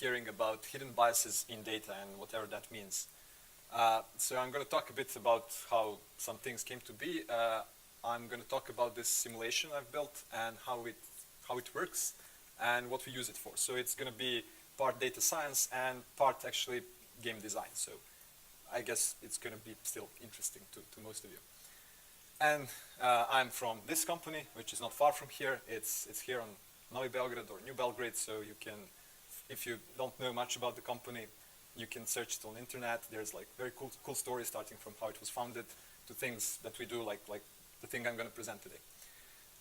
hearing about hidden biases in data and whatever that means. So I'm going to talk a bit about how some things came to be. I'm going to talk about this simulation I've built and how it works and what we use it for. So it's going to be part data science and part actually game design. So I guess it's going to be still interesting to most of you. And I'm from this company, which is not far from here. It's here on Novi Belgrade or New Belgrade. So you can, if you don't know much about the company, you can search it on the internet. There's like very cool stories starting from how it was founded to things that we do, like the thing I'm going to present today.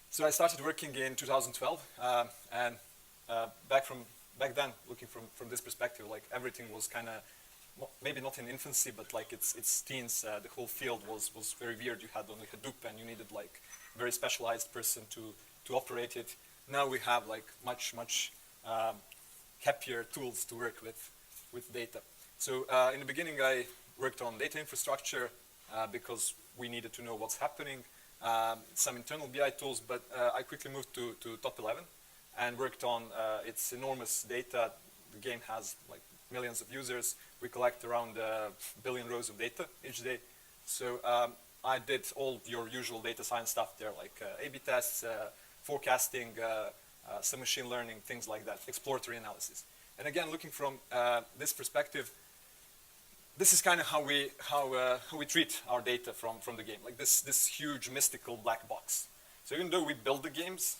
So I started working in 2012, and back then, looking from this perspective, like everything was kind of maybe not in infancy, but like its teens. The whole field was very weird. You had only Hadoop, and you needed like very specialized person to operate it. Now we have like much happier tools to work with data. So in the beginning, I worked on data infrastructure because we needed to know what's happening. Some internal BI tools, but I quickly moved to Top 11 and worked on its enormous data. The game has like millions of users. We collect around a billion rows of data each day. So I did all your usual data science stuff there, like A/B tests, forecasting, some machine learning, things like that, exploratory analysis. And again, looking from this perspective, this is kind of how we treat our data from the game, like this huge mystical black box. So even though we build the games,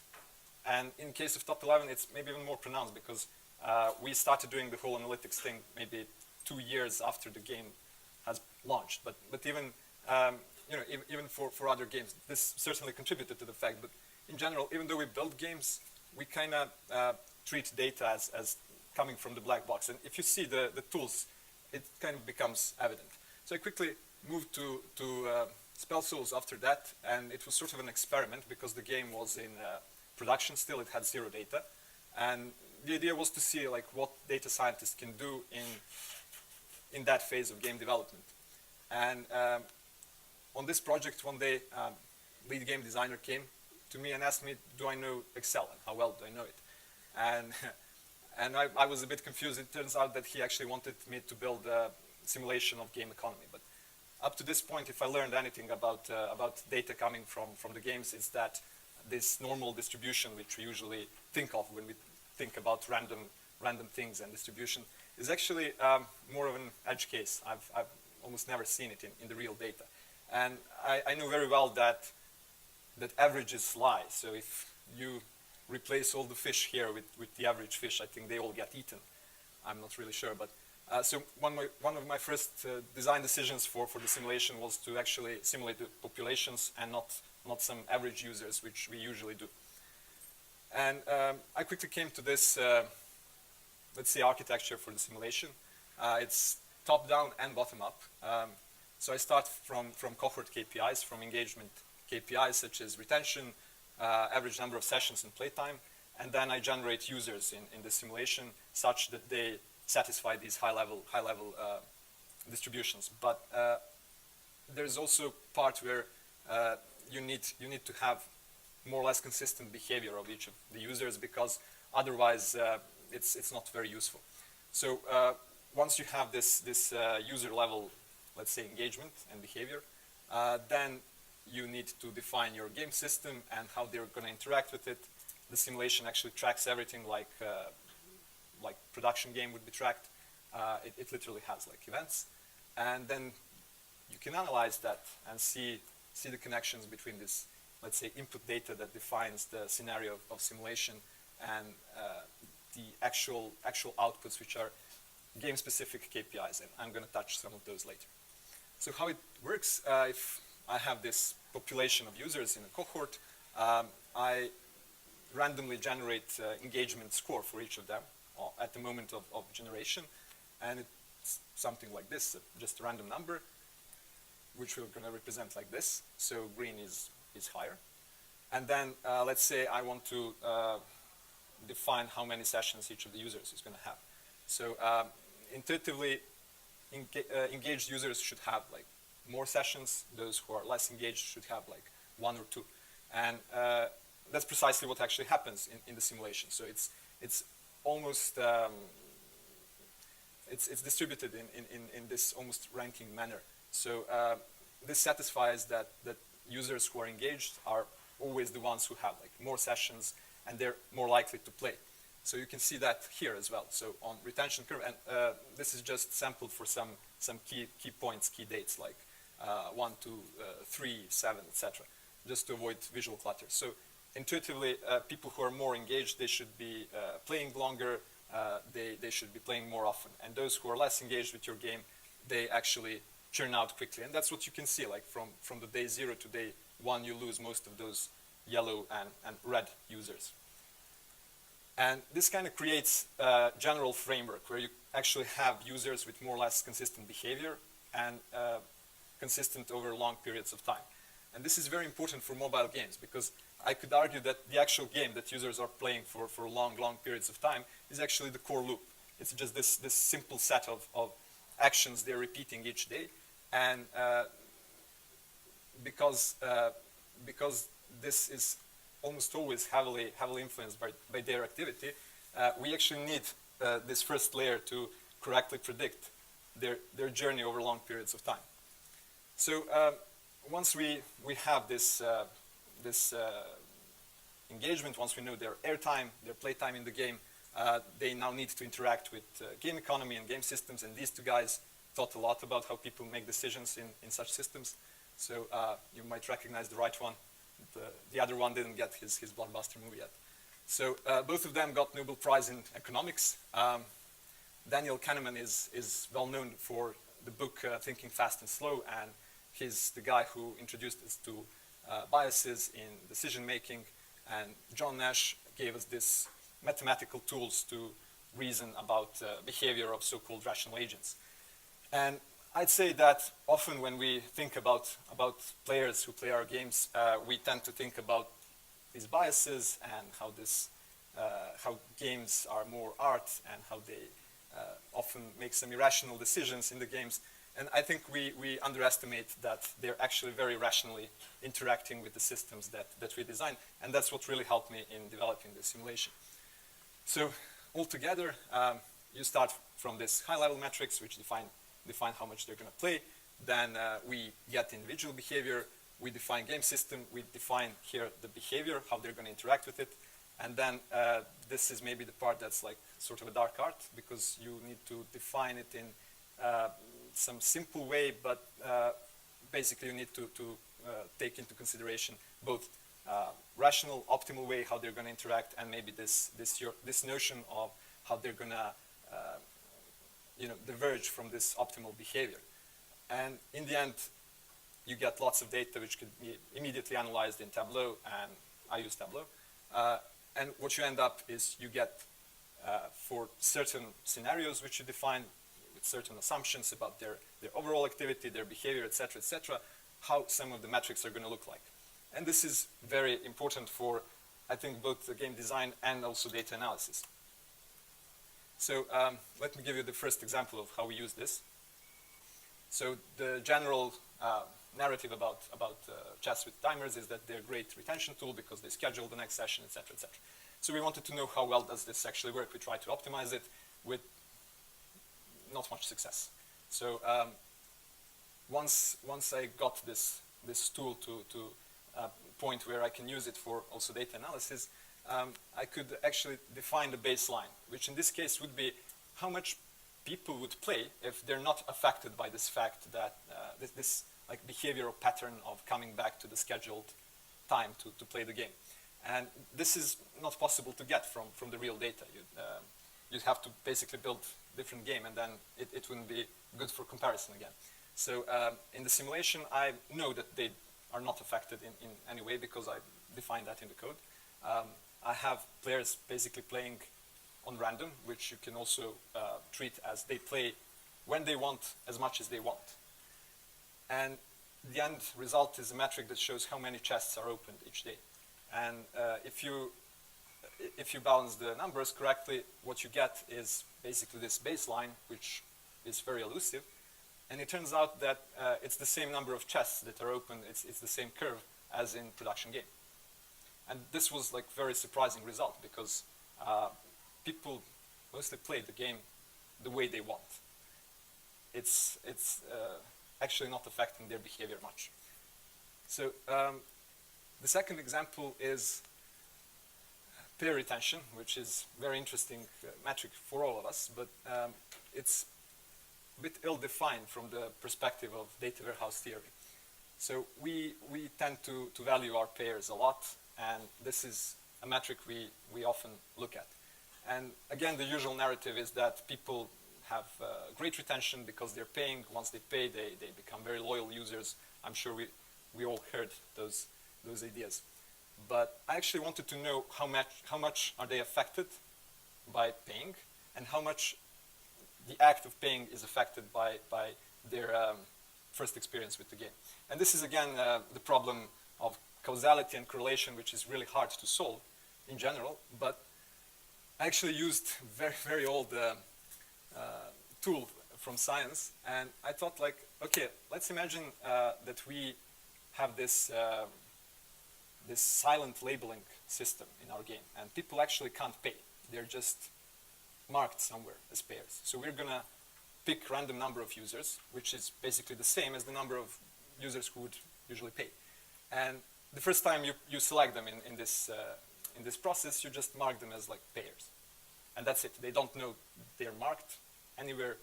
and in case of Top 11, it's maybe even more pronounced because we started doing the whole analytics thing maybe 2 years after the game has launched. But even even for other games, this certainly contributed to the fact. But in general, even though we build games, we kind of treat data as coming from the black box. And if you see the tools, it kind of becomes evident. So I quickly moved to Spell Souls after that, and it was sort of an experiment because the game was in production still. It had zero data, and the idea was to see like what data scientists can do in that phase of game development. And on this project, one day, lead game designer came to me and asked me, do I know Excel and how well do I know it? And I was a bit confused. It turns out that he actually wanted me to build a simulation of game economy. But up to this point, if I learned anything about data coming from the games, it's that this normal distribution, which we usually think of when we think about random things and distribution, is actually more of an edge case. I've almost never seen it in the real data. And I know very well that averages lie. So if you replace all the fish here with the average fish, I think they all get eaten. I'm not really sure, but so one of my first design decisions for the simulation was to actually simulate the populations and not some average users, which we usually do. And I quickly came to this, let's say, architecture for the simulation. It's top-down and bottom-up. So I start from cohort KPIs, from engagement KPIs such as retention, average number of sessions and playtime, and then I generate users in the simulation such that they satisfy these high-level distributions. But there's also part where you need to have more or less consistent behavior of each of the users, because otherwise it's not very useful. So once you have this user level, let's say, engagement and behavior, then you need to define your game system and how they're going to interact with it. The simulation actually tracks everything like production game would be tracked. It literally has like events, and then you can analyze that and see the connections between this, let's say, input data that defines the scenario of simulation and the actual outputs, which are game-specific KPIs, and I'm going to touch some of those later. So how it works, if I have this population of users in a cohort, I randomly generate engagement score for each of them at the moment of generation, and it's something like this, just a random number, which we're going to represent like this. So green is higher. And then let's say I want to define how many sessions each of the users is going to have. So intuitively, engaged users should have like more sessions. Those who are less engaged should have like 1 or 2. And that's precisely what actually happens in the simulation. So it's almost it's distributed in this almost ranking manner. So this satisfies that users who are engaged are always the ones who have like more sessions, and they're more likely to play. So you can see that here as well. So on retention curve, and this is just sampled for some key points, key dates like 1, 2, 3, 7, etc., just to avoid visual clutter. So intuitively, people who are more engaged, they should be playing longer, they should be playing more often. And those who are less engaged with your game, they actually churn out quickly. And that's what you can see, like from the day 0 to day 1, you lose most of those yellow and red users. And this kind of creates a general framework where you actually have users with more or less consistent behavior and consistent over long periods of time. And this is very important for mobile games, because I could argue that the actual game that users are playing for long periods of time is actually the core loop. It's just this simple set of actions they're repeating each day. And because this is almost always heavily influenced by their activity, we actually need this first layer to correctly predict their journey over long periods of time. So once we have this engagement, once we know their airtime, their playtime in the game, they now need to interact with game economy and game systems, and these two guys thought a lot about how people make decisions in such systems. So you might recognize the right one. The other one didn't get his blockbuster movie yet. So both of them got Nobel Prize in economics. Daniel Kahneman is well known for the book Thinking Fast and Slow, and he's the guy who introduced us to biases in decision making. And John Nash gave us this mathematical tools to reason about behavior of so-called rational agents. And I'd say that often when we think about players who play our games, we tend to think about these biases and how games are more art and how they often make some irrational decisions in the games. And I think we underestimate that they're actually very rationally interacting with the systems that we design. And that's what really helped me in developing the simulation. So altogether, you start from this high-level metrics, which define how much they're going to play. Then we get individual behavior. We define game system. We define here the behavior, how they're going to interact with it. And then this is maybe the part that's like sort of a dark art, because you need to define it in some simple way, but basically you need to take into consideration both rational, optimal way how they're going to interact, and maybe this notion of how they're going to diverge from this optimal behavior. And in the end, you get lots of data which could be immediately analyzed in Tableau, and I use Tableau. And what you end up is you get, for certain scenarios which you define with certain assumptions about their overall activity, their behavior, etc., how some of the metrics are going to look like. And this is very important for, I think, both the game design and also data analysis. So let me give you the first example of how we use this. So the general narrative about chess with timers is that they're a great retention tool because they schedule the next session, etc., etc. So we wanted to know how well does this actually work. We tried to optimize it with not much success. So once I got this tool to a point where I can use it for also data analysis, I could actually define the baseline, which in this case would be how much people would play if they're not affected by this fact that this like behavioral pattern of coming back to the scheduled time to play the game. And this is not possible to get from the real data. You'd have to basically build a different game, and then it wouldn't be good for comparison again. So in the simulation, I know that they are not affected in any way because I defined that in the code. I have players basically playing on random, which you can also treat as they play when they want, as much as they want. And the end result is a metric that shows how many chests are opened each day. And if you balance the numbers correctly, what you get is basically this baseline, which is very elusive. And it turns out that it's the same number of chests that are opened, it's the same curve as in production game. And this was like very surprising result because people mostly played the game the way they want. It's actually not affecting their behavior much. So the second example is pair retention, which is very interesting metric for all of us, but it's a bit ill-defined from the perspective of data warehouse theory. So we tend to value our pairs a lot, and this is a metric we often look at. And again, the usual narrative is that people have great retention because they're paying. Once they pay, they become very loyal users. I'm sure we all heard those ideas. But I actually wanted to know how much are they affected by paying, and how much the act of paying is affected by their first experience with the game. And this is again the problem of causality and correlation, which is really hard to solve in general. But I actually used very old tool from science, and I thought, like, okay, let's imagine that we have this this silent labeling system in our game, and people actually can't pay. They're just marked somewhere as pairs. So we're gonna pick random number of users, which is basically the same as the number of users who would usually pay. And the first time you select them in this process, you just mark them as like pairs. And that's it. They don't know they're marked anywhere.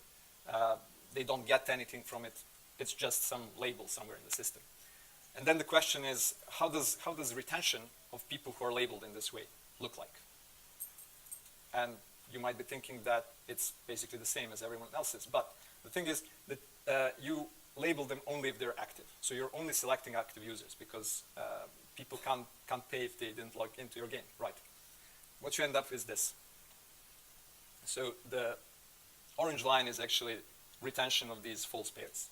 They don't get anything from it. It's just some label somewhere in the system. And then the question is, how does retention of people who are labeled in this way look like? And you might be thinking that it's basically the same as everyone else's. But the thing is that you label them only if they're active. So you're only selecting active users, because people can't pay if they didn't log into your game, right? What you end up is this. So the orange line is actually retention of these false pairs.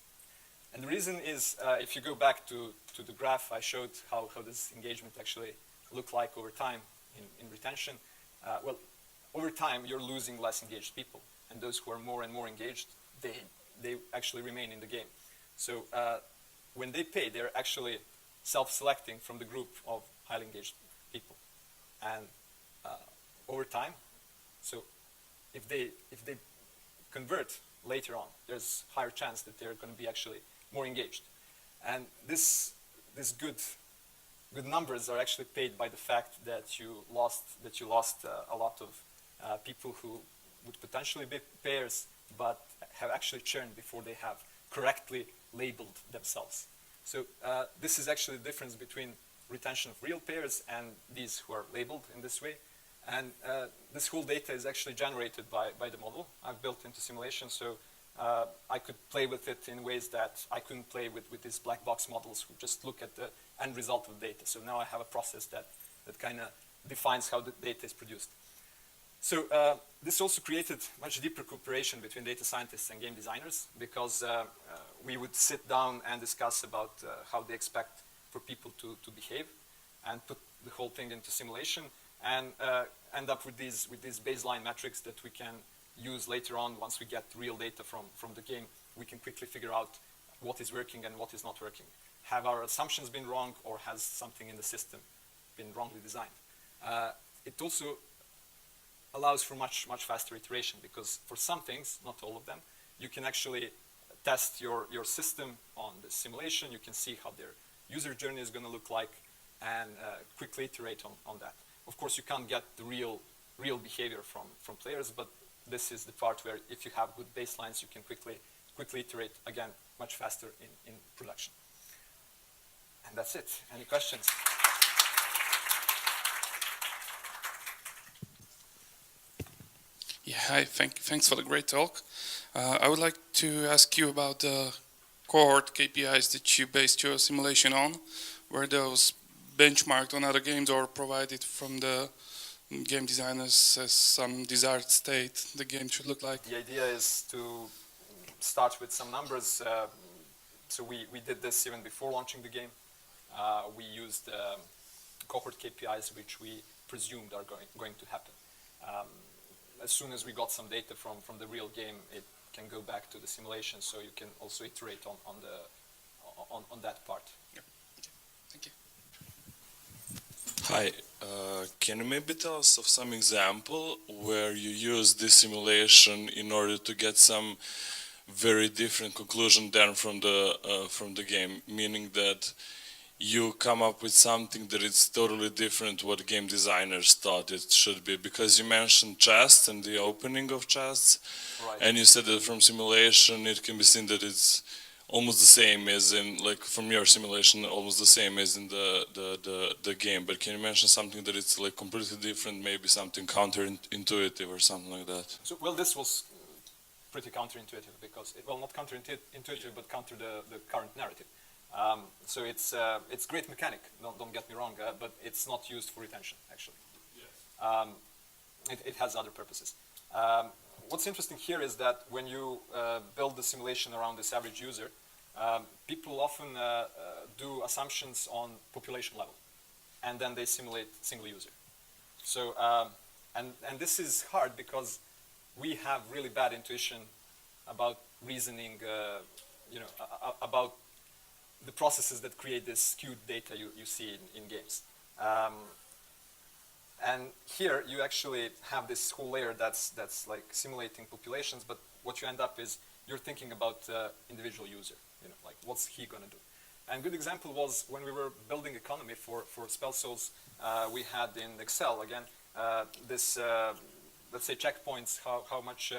And the reason is, if you go back to the graph I showed how this engagement actually looked like over time in retention, well, over time you're losing less engaged people, and those who are more and more engaged, they actually remain in the game. So when they pay, they're actually self-selecting from the group of highly engaged people. And over time, so if they convert later on, there's higher chance that they're going to be actually more engaged. And this good numbers are actually paid by the fact that you lost a lot of people who would potentially be pairs, but have actually churned before they have correctly labeled themselves. So this is actually the difference between retention of real pairs and these who are labeled in this way. And this whole data is actually generated by the model I've built into simulation. So I could play with it in ways that I couldn't play with these black box models who just look at the end result of data. So now I have a process that kind of defines how the data is produced. So this also created much deeper cooperation between data scientists and game designers, because we would sit down and discuss about how they expect for people to behave, and put the whole thing into simulation, and end up with these baseline metrics that we can use later on. Once we get real data from the game, we can quickly figure out what is working and what is not working. Have our assumptions been wrong, or has something in the system been wrongly designed? It also allows for much faster iteration, because for some things, not all of them, you can actually test your system on the simulation. You can see how their user journey is going to look like, and quickly iterate on that. Of course, you can't get the real behavior from players, but this is the part where if you have good baselines, you can quickly iterate again much faster in production. And that's it. Any questions? Yeah, hi, thanks for the great talk. I would like to ask you about the cohort KPIs that you based your simulation on. Were those benchmarked on other games, or provided from the game designers as some desired state the game should look like? The idea is to start with some numbers. So we did this even before launching the game. We used cohort KPIs which we presumed are going to happen. As soon as we got some data from the real game, it can go back to the simulation, so you can also iterate on that part. Yeah. Okay. Thank you. Hi, Can you maybe tell us of some example where you use this simulation in order to get some very different conclusion than from the game, meaning that you come up with something that is totally different what game designers thought it should be? Because you mentioned chests and the opening of chests, Right. and you said that from simulation it can be seen that it's almost the same as in, like, from your simulation, almost the same as in the game. But can you mention something that it's like completely different, maybe something counterintuitive or something like that? So, well, this was pretty counterintuitive because, well, not counterintuitive, but counter the current narrative. So it's great mechanic, don't get me wrong, but it's not used for retention, actually. Yes. It has other purposes. What's interesting here is that when you build the simulation around this average user, people often do assumptions on population level, and then they simulate single user. So, and this is hard because we have really bad intuition about reasoning, about the processes that create this skewed data you see in games. And here you actually have this whole layer that's like simulating populations, but what you end up is you're thinking about individual user, like what's he gonna do? And a good example was when we were building economy for Spell Souls, we had in Excel, again, this, let's say, checkpoints, how much,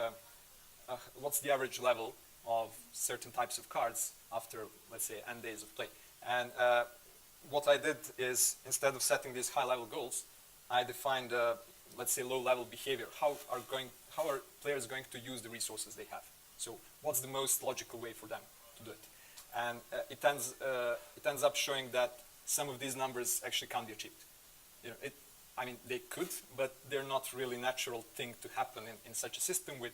what's the average level of certain types of cards after, let's say, n days of play. And what I did is, instead of setting these high-level goals, I defined, let's say, low-level behavior. How are players going to use the resources they have? So what's the most logical way for them to do it? And it ends up showing that some of these numbers actually can't be achieved. I mean, they could, but they're not really natural thing to happen in such a system with,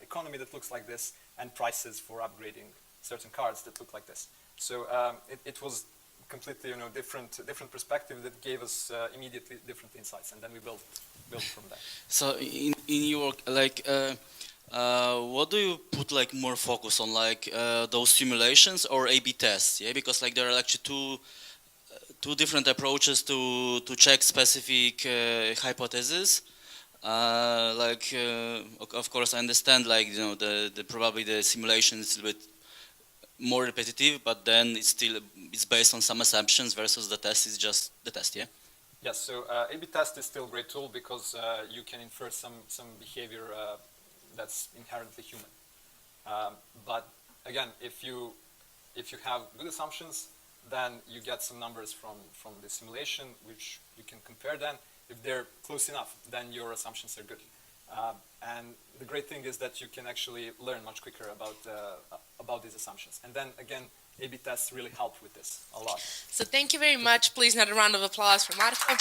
economy that looks like this and prices for upgrading certain cards that look like this. So it was completely, different perspective that gave us immediately different insights, and then we built from that. So in your what do you put like more focus on, like those simulations or A/B tests? Yeah, because like there are actually two different approaches to check specific hypotheses. Of course, I understand, like, the probably the simulation is a bit more repetitive, but then it's based on some assumptions versus the test is just the test, yeah? Yes, so A/B test is still a great tool because you can infer some behavior that's inherently human. But again, if you have good assumptions, then you get some numbers from the simulation, which you can compare then. If they're close enough, then your assumptions are good. And the great thing is that you can actually learn much quicker about these assumptions. And then again, A/B tests really help with this a lot. So thank you very much. Please, another round of applause for Marko.